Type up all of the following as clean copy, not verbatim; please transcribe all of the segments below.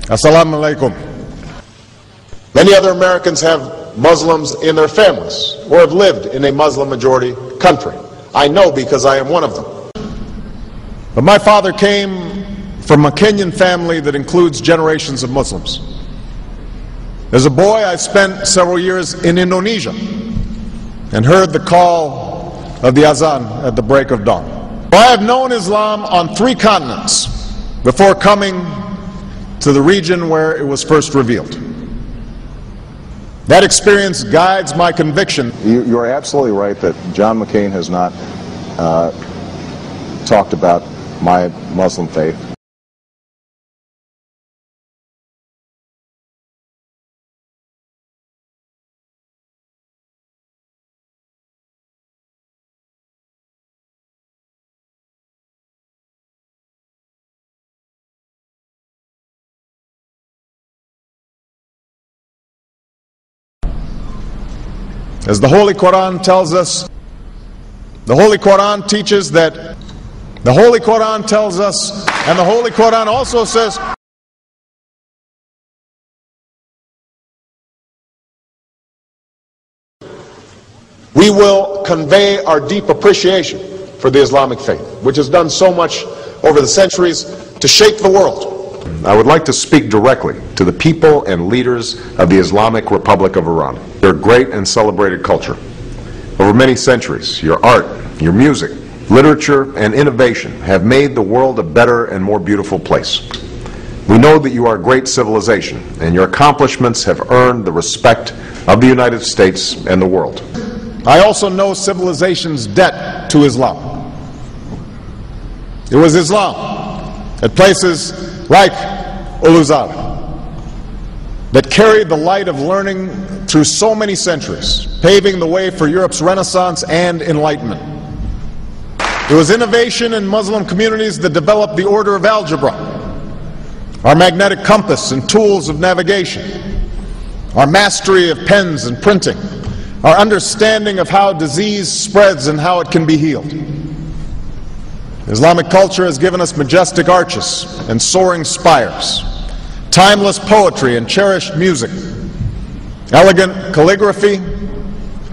Assalamu alaikum. Many other Americans have Muslims in their families or have lived in a Muslim majority country. I know because I am one of them. But my father came from a Kenyan family that includes generations of Muslims. As a boy, I spent several years in Indonesia and heard the call of the azan at the break of dawn. I have known Islam on 3 continents before coming to the region where it was first revealed. That experience guides my conviction. You're absolutely right that John McCain has not talked about my Muslim faith. As the Holy Quran tells us, the Holy Quran teaches that, the Holy Quran tells us, and the Holy Quran also says, we will convey our deep appreciation for the Islamic faith, which has done so much over the centuries to shape the world. I would like to speak directly to the people and leaders of the Islamic Republic of Iran. Their great and celebrated culture. Over many centuries, your art, your music, literature, and innovation have made the world a better and more beautiful place. We know that you are a great civilization, and your accomplishments have earned the respect of the United States and the world. I also know civilization's debt to Islam. It was Islam at places like Uluzar that carried the light of learning through so many centuries, paving the way for Europe's Renaissance and Enlightenment. It was innovation in Muslim communities that developed the order of algebra, our magnetic compass and tools of navigation, our mastery of pens and printing, our understanding of how disease spreads and how it can be healed. Islamic culture has given us majestic arches and soaring spires, timeless poetry and cherished music, elegant calligraphy,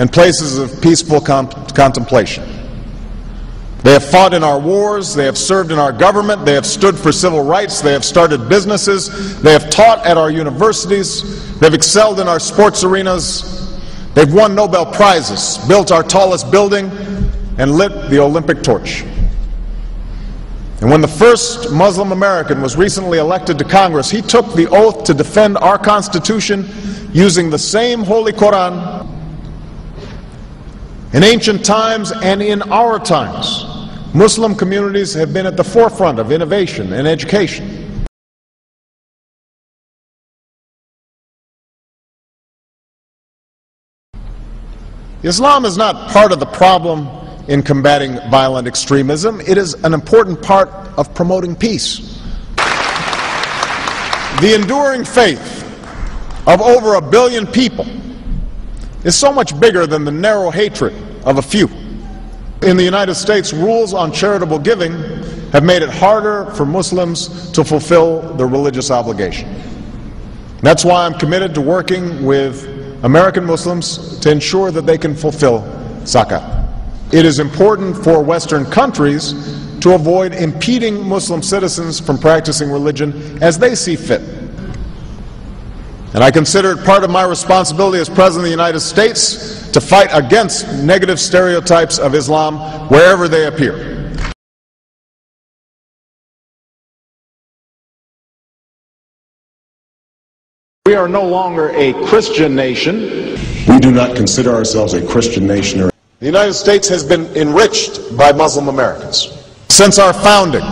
and places of peaceful contemplation. They have fought in our wars, they have served in our government, they have stood for civil rights, they have started businesses, they have taught at our universities, they've excelled in our sports arenas, they've won Nobel Prizes, built our tallest building, and lit the Olympic torch. And when the first Muslim American was recently elected to Congress, he took the oath to defend our Constitution using the same Holy Quran. In ancient times and in our times, Muslim communities have been at the forefront of innovation and education. Islam is not part of the problem in combating violent extremism. It is an important part of promoting peace. The enduring faith of over 1 billion people is so much bigger than the narrow hatred of a few. In the United States, rules on charitable giving have made it harder for Muslims to fulfill their religious obligation. That's why I'm committed to working with American Muslims to ensure that they can fulfill zakat. It is important for Western countries to avoid impeding Muslim citizens from practicing religion as they see fit. And I consider it part of my responsibility as President of the United States to fight against negative stereotypes of Islam wherever they appear. We are no longer a Christian nation. We do not consider ourselves a Christian nation. The United States has been enriched by Muslim Americans. Since our founding,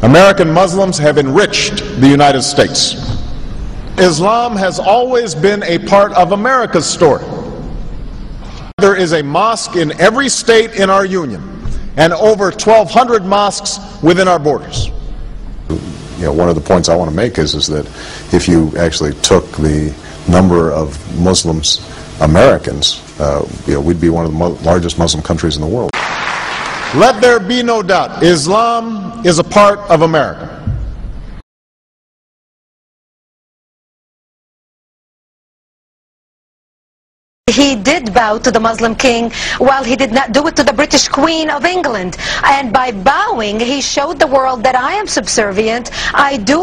American Muslims have enriched the United States. Islam has always been a part of America's story. There is a mosque in every state in our union and over 1,200 mosques within our borders. One of the points I want to make is that if you actually took the number of Muslims Americans, we'd be one of the largest Muslim countries in the world. Let there be no doubt, Islam is a part of America. He did bow to the Muslim king, while he did not do it to the British Queen of England. And by bowing, he showed the world that I am subservient. I do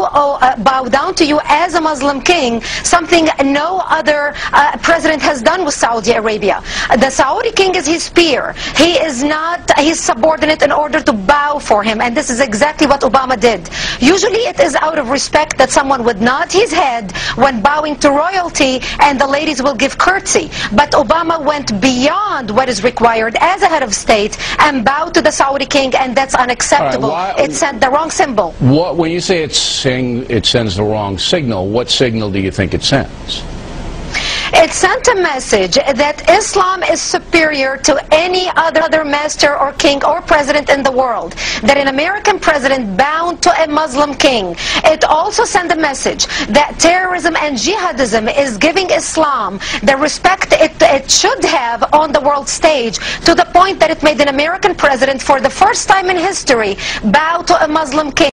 bow down to you as a Muslim king, something no other president has done with Saudi Arabia. The Saudi king is his peer. He is not his subordinate in order to bow for him. And this is exactly what Obama did. Usually it is out of respect that someone would nod his head when bowing to royalty, and the ladies will give curtsy. But Obama went beyond what is required as a head of state and bowed to the Saudi king, and that's unacceptable. It sent the wrong symbol. When you say it sends the wrong signal, what signal do you think it sends? It sent a message that Islam is superior to any other master or king or president in the world, that an American president bowed to a Muslim king. It also sent a message that terrorism and jihadism is giving Islam the respect it should have on the world stage, to the point that it made an American president, for the first time in history, bow to a Muslim king.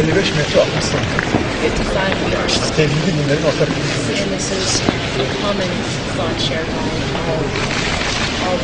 And this is a common thought shared by all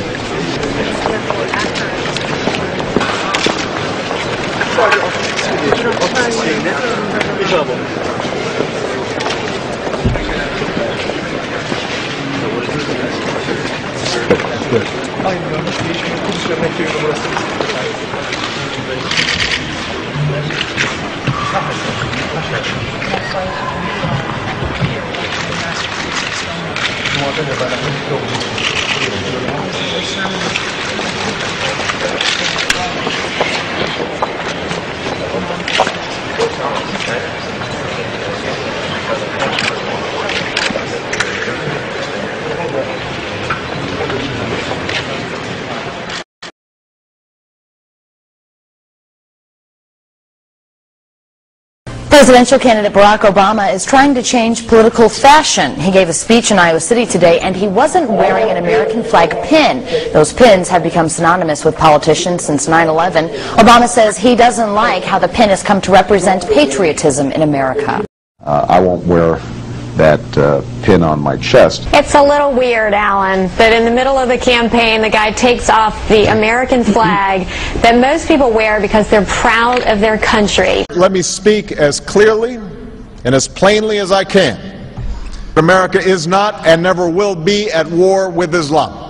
Presidential candidate Barack Obama is trying to change political fashion. He gave a speech in Iowa City today, and he wasn't wearing an American flag pin. Those pins have become synonymous with politicians since 9/11. Obama says he doesn't like how the pin has come to represent patriotism in America. I won't wear that pin on my chest. It's a little weird, Alan, that in the middle of the campaign the guy takes off the American flag that most people wear because they're proud of their country. Let me speak as clearly and as plainly as I can. America is not and never will be at war with Islam.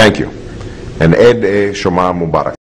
Thank you. And Eid Shoma Mubarak.